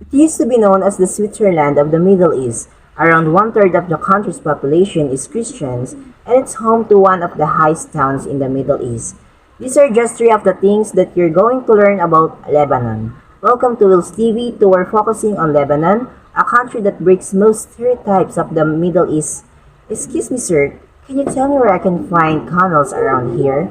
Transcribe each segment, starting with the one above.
It used to be known as the Switzerland of the Middle East. Around one-third of the country's population is Christians, and it's home to one of the highest towns in the Middle East. These are just three of the things that you're going to learn about Lebanon. Welcome to Will's TV. We're focusing on Lebanon, a country that breaks most stereotypes of the Middle East. Excuse me, sir. Can you tell me where I can find camels around here?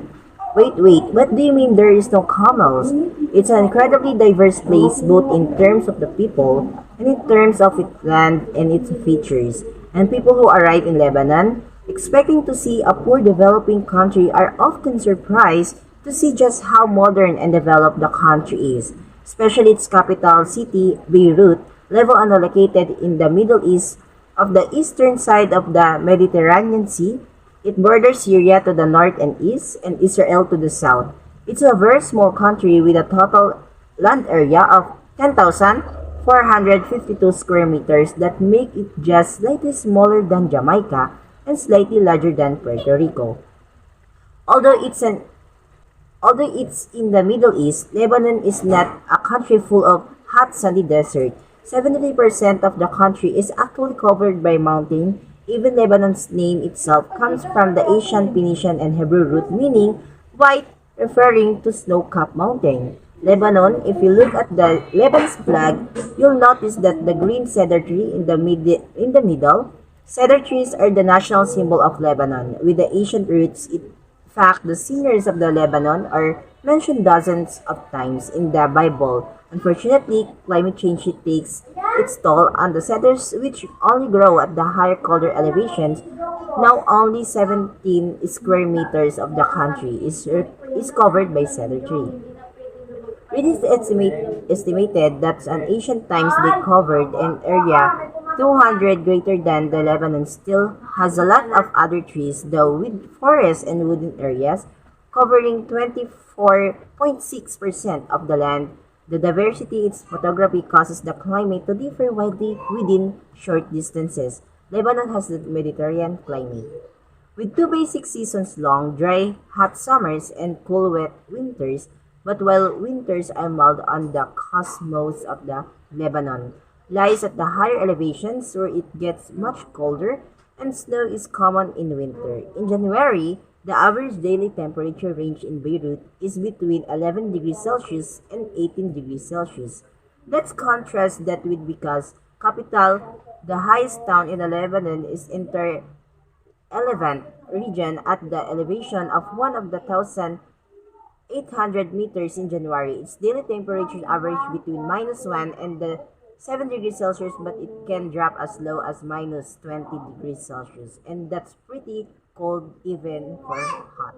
Wait, what do you mean there is no camels? It's an incredibly diverse place both in terms of the people and in terms of its land and its features. And people who arrive in Lebanon, expecting to see a poor developing country, are often surprised to see just how modern and developed the country is, especially its capital city, Beirut, Lebanon located in the Middle East of the eastern side of the Mediterranean Sea. It borders Syria to the north and east, and Israel to the south. It's a very small country with a total land area of 10,452 square meters that make it just slightly smaller than Jamaica and slightly larger than Puerto Rico. Although it's an Although it's in the Middle East, Lebanon is not a country full of hot sandy desert. 73% of the country is actually covered by mountain. Even Lebanon's name itself comes from the ancient Phoenician and Hebrew root meaning white, referring to snow-capped mountain. Lebanon, if you look at the Lebanon's flag, you'll notice that the green cedar tree in the middle. Cedar trees are the national symbol of Lebanon, with the ancient roots. In fact, the singers of the Lebanon are mentioned dozens of times in the Bible. Unfortunately, climate change takes its toll on the cedars, which only grow at the higher colder elevations. Now, only 17 square meters of the country is covered by cedar tree. It is estimated that in ancient times they covered an area 200 greater than the Lebanon still has a lot of other trees, though with forests and wooded areas covering 24.6% of the land. The diversity its photography causes the climate to differ widely within short distances. Lebanon has the Mediterranean climate, with two basic seasons long, dry, hot summers and cool, wet winters. But while winters are mild on the coast, most of the Lebanon lies at the higher elevations where it gets much colder and snow is common in winter. In January, the average daily temperature range in Beirut is between 11 degrees Celsius and 18 degrees Celsius. Let's contrast that with because capital, the highest town in the Lebanon is in Levant region at the elevation of one of the 1,800 meters in January. Its daily temperature average between -1 and the 7 degrees Celsius, but it can drop as low as -20 degrees Celsius, and that's pretty cold even for hot.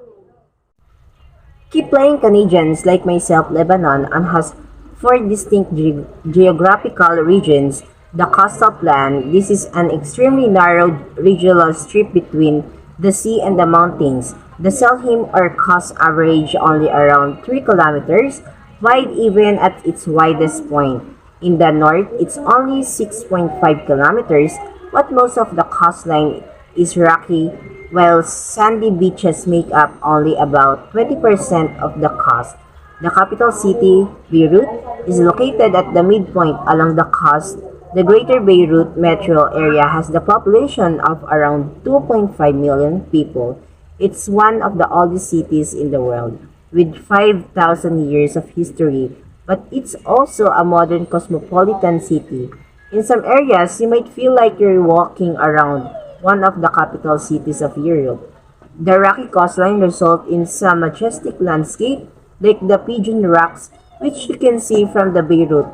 Keep playing Canadians like myself, Lebanon has four distinct geographical regions. The coastal plain, this is an extremely narrow regional strip between the sea and the mountains. The Selhim or coast average only around 3 kilometers wide even at its widest point. In the north, it's only 6.5 kilometers, but most of the coastline is rocky, while sandy beaches make up only about 20% of the coast. The capital city, Beirut, is located at the midpoint along the coast. The Greater Beirut metro area has the population of around 2.5 million people. It's one of the oldest cities in the world, with 5,000 years of history, but it's also a modern cosmopolitan city. In some areas, you might feel like you're walking around one of the capital cities of Europe. The rocky coastline results in some majestic landscape, like the Pigeon Rocks, which you can see from the Beirut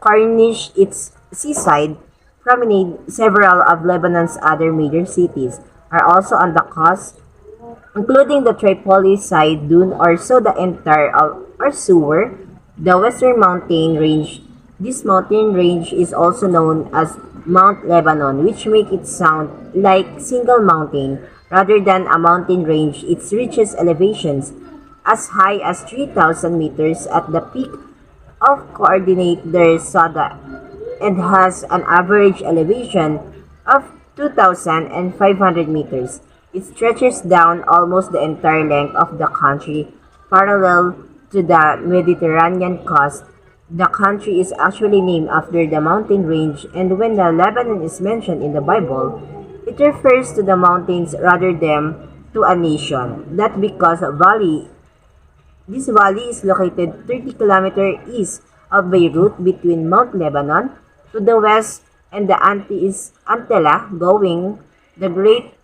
Corniche, its seaside promenade. Several of Lebanon's other major cities are also on the coast, including the Tripoli side dune or so the entire of Arsur, the western mountain range. This mountain range is also known as Mount Lebanon, which make it sound like single mountain rather than a mountain range. It reaches elevations as high as 3,000 meters at the peak of coordinate Der Sada and has an average elevation of 2,500 meters. It stretches down almost the entire length of the country, parallel to the Mediterranean coast. The country is actually named after the mountain range, and when the Lebanon is mentioned in the Bible, it refers to the mountains rather than to a nation. That because this valley is located 30 kilometers east of Beirut between Mount Lebanon to the west and the Antilles Antella going the Great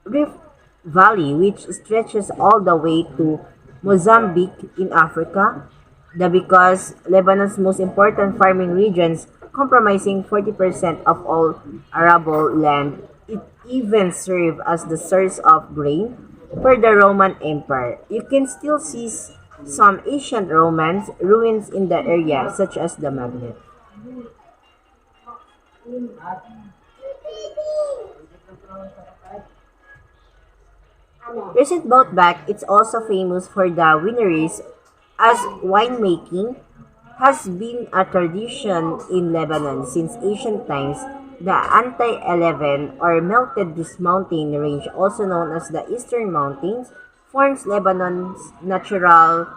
Rift Valley, which stretches all the way to Mozambique in Africa. The because Lebanon's most important farming regions, comprising 40% of all arable land, it even served as the source of grain for the Roman Empire. You can still see some ancient Romans ruins in the area, such as the Magnet. Recent Boutback is also famous for the wineries, as winemaking has been a tradition in Lebanon since ancient times. The Anti-11 or melted this mountain range, also known as the Eastern Mountains, forms Lebanon's natural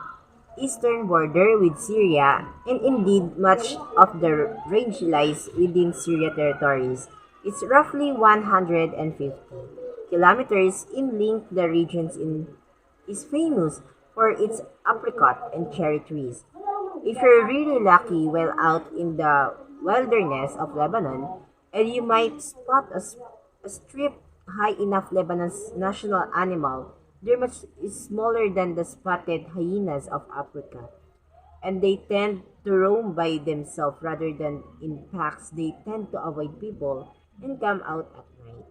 eastern border with Syria, and indeed much of the range lies within Syria territories. It's roughly 150 kilometers in length. The region is famous for its apricot and cherry trees. If you're really lucky while out in the wilderness of Lebanon, and you might spot a strip high enough Lebanon's national animal. They're much smaller than the spotted hyenas of Africa, and they tend to roam by themselves rather than in packs. They tend to avoid people and come out at night.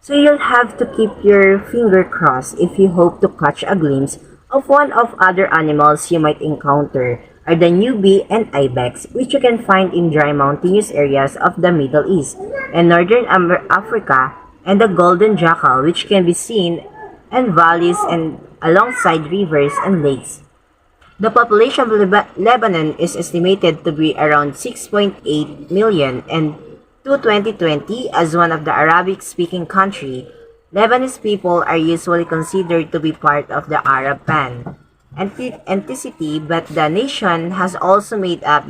So you'll have to keep your finger crossed if you hope to catch a glimpse of one of other animals you might encounter are the newbie and ibex, which you can find in dry mountainous areas of the Middle East and Northern Africa, and the golden jackal, which can be seen in valleys and alongside rivers and lakes. The population of Lebanon is estimated to be around 6.8 million, and to 2020 as one of the Arabic-speaking country, Lebanese people are usually considered to be part of the Arab ethnicity, but the nation has also made up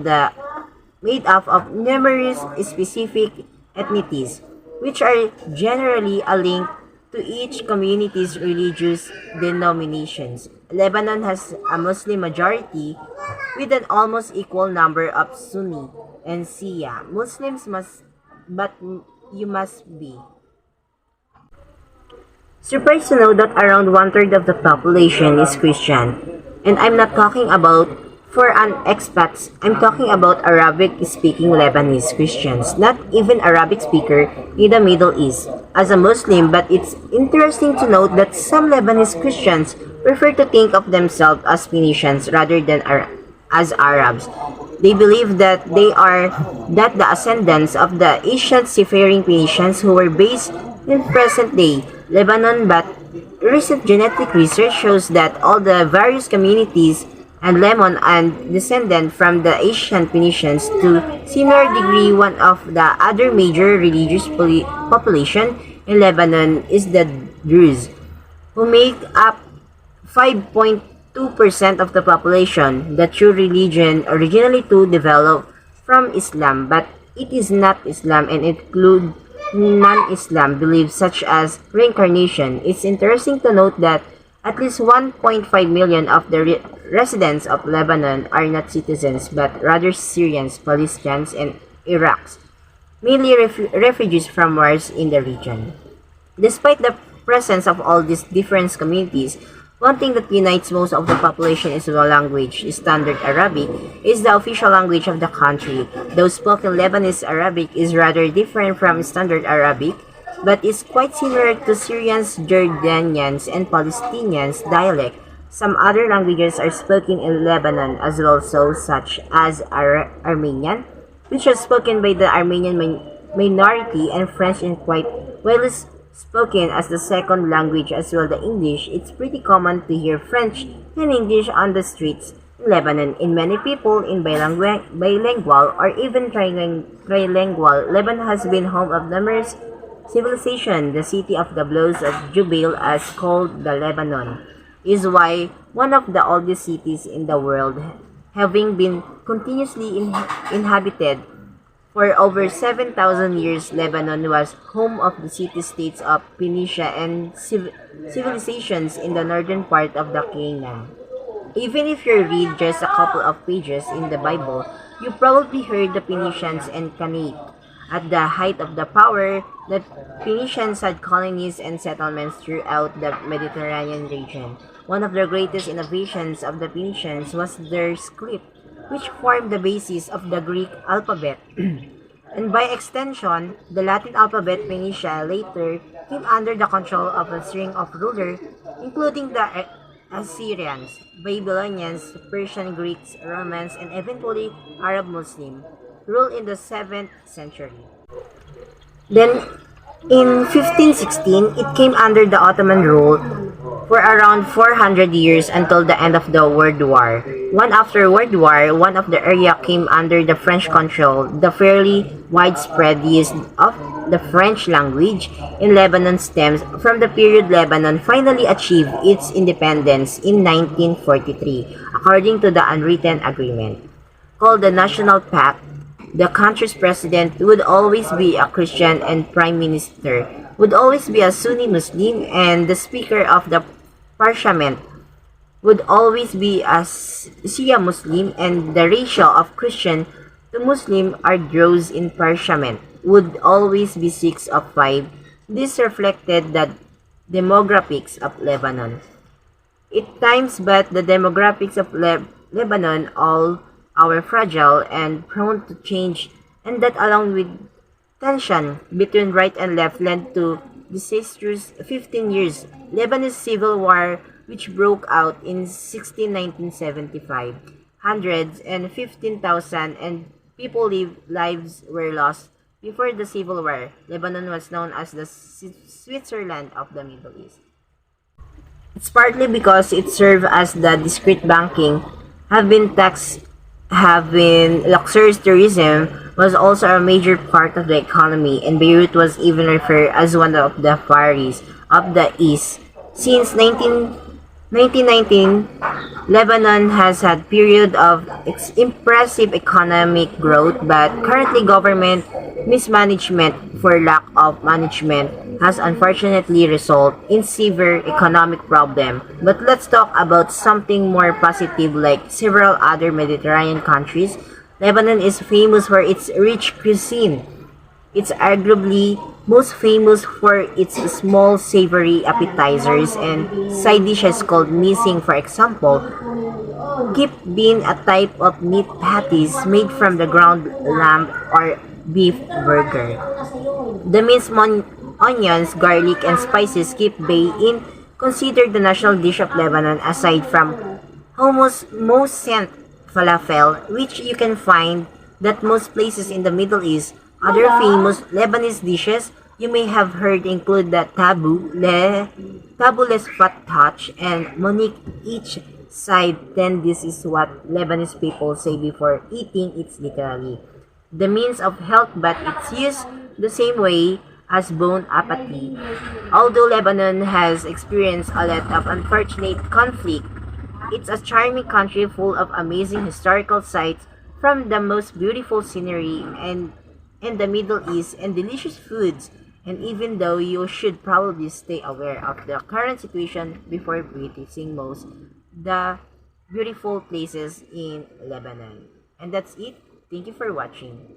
of numerous specific ethnicities, which are generally a link to each community's religious denominations. Lebanon has a Muslim majority with an almost equal number of Sunni and Shia Muslims but you must be surprised to know that around one-third of the population is Christian. And I'm not talking about for an expats, I'm talking about Arabic-speaking Lebanese Christians, not even Arabic speaker in the Middle East. As a Muslim, but it's interesting to note that some Lebanese Christians prefer to think of themselves as Phoenicians rather than as Arabs. They believe that that the ascendants of the ancient seafaring Phoenicians who were based in present-day Lebanon, but recent genetic research shows that all the various communities and Lemon and descendant from the ancient Phoenicians to similar degree. One of the other major religious population in Lebanon is the Druze, who make up 5.2% of the population. The true religion originally to develop from Islam, but it is not Islam and include non-Islam beliefs such as reincarnation. It's interesting to note that at least 1.5 million of the residents of Lebanon are not citizens but rather Syrians, Palestinians, and Iraqs, mainly refugees from wars in the region. Despite the presence of all these different communities, one thing that unites most of the population is the language. Standard Arabic is the official language of the country. Though spoken Lebanese Arabic is rather different from Standard Arabic, but is quite similar to Syrians, Jordanians, and Palestinians dialect. Some other languages are spoken in Lebanon as well, such as Armenian, which is spoken by the Armenian minority, and French is quite well spoken as the second language as well. The English, it's pretty common to hear French and English on the streets in Lebanon. In many people in bilingual or even trilingual, Lebanon has been home of numerous civilizations. The city of the Blues of Jubail is called the Lebanon is why one of the oldest cities in the world, having been continuously inhabited for over 7,000 years, Lebanon was home of the city-states of Phoenicia and civilizations in the northern part of the Canaan. Even if you read just a couple of pages in the Bible, you probably heard the Phoenicians and Canaanite. At the height of the power, the Phoenicians had colonies and settlements throughout the Mediterranean region. One of the greatest innovations of the Phoenicians was their script, which formed the basis of the Greek alphabet. And by extension, the Latin alphabet. Phoenicia later came under the control of a string of rulers, including the Assyrians, Babylonians, Persian, Greeks, Romans, and eventually Arab Muslim rule in the 7th century. Then, in 1516, it came under the Ottoman rule for around 400 years until the end of the World War. One after World War, one of the area came under the French control. The fairly widespread use of the French language in Lebanon stems from the period Lebanon finally achieved its independence in 1943, according to the unwritten agreement called the National Pact. The country's president would always be a Christian and prime minister would always be a Sunni Muslim, and the speaker of the parliament would always be a Shia Muslim, and the ratio of Christian to Muslim are draws in parliament would always be 6 of 5. This reflected the demographics of Lebanon. At times, but the demographics of Lebanon all are fragile and prone to change, and that along with tension between right and left led to disastrous 15 years Lebanese civil war, which broke out in 1975. Hundreds and 15,000 and lives were lost. Before the civil war, Lebanon was known as the Switzerland of the Middle East. It's partly because it served as the discrete banking, having luxurious tourism was also a major part of the economy, and Beirut was even referred as one of the Far East of the East. Since 1919, Lebanon has had period of impressive economic growth, but currently government mismanagement for lack of management has unfortunately resulted in severe economic problem. But let's talk about something more positive. Like several other Mediterranean countries, Lebanon is famous for its rich cuisine. It's arguably most famous for its small savory appetizers and side dishes called missing, for example, kip being a type of meat patties made from the ground lamb or beef burger. The minced onions, garlic, and spices kip in considered the national dish of Lebanon aside from hummus, most sent falafel, which you can find that most places in the Middle East. Other famous Lebanese dishes you may have heard include the taboules fattoush, and Monique. Each side, then this is what Lebanese people say before eating. It's literally the means of health, but it's used the same way as bon appetit. Although Lebanon has experienced a lot of unfortunate conflict, it's a charming country full of amazing historical sites, from the most beautiful scenery and in the Middle East and delicious foods. And even though you should probably stay aware of the current situation before visiting most the beautiful places in Lebanon. And that's it. Thank you for watching.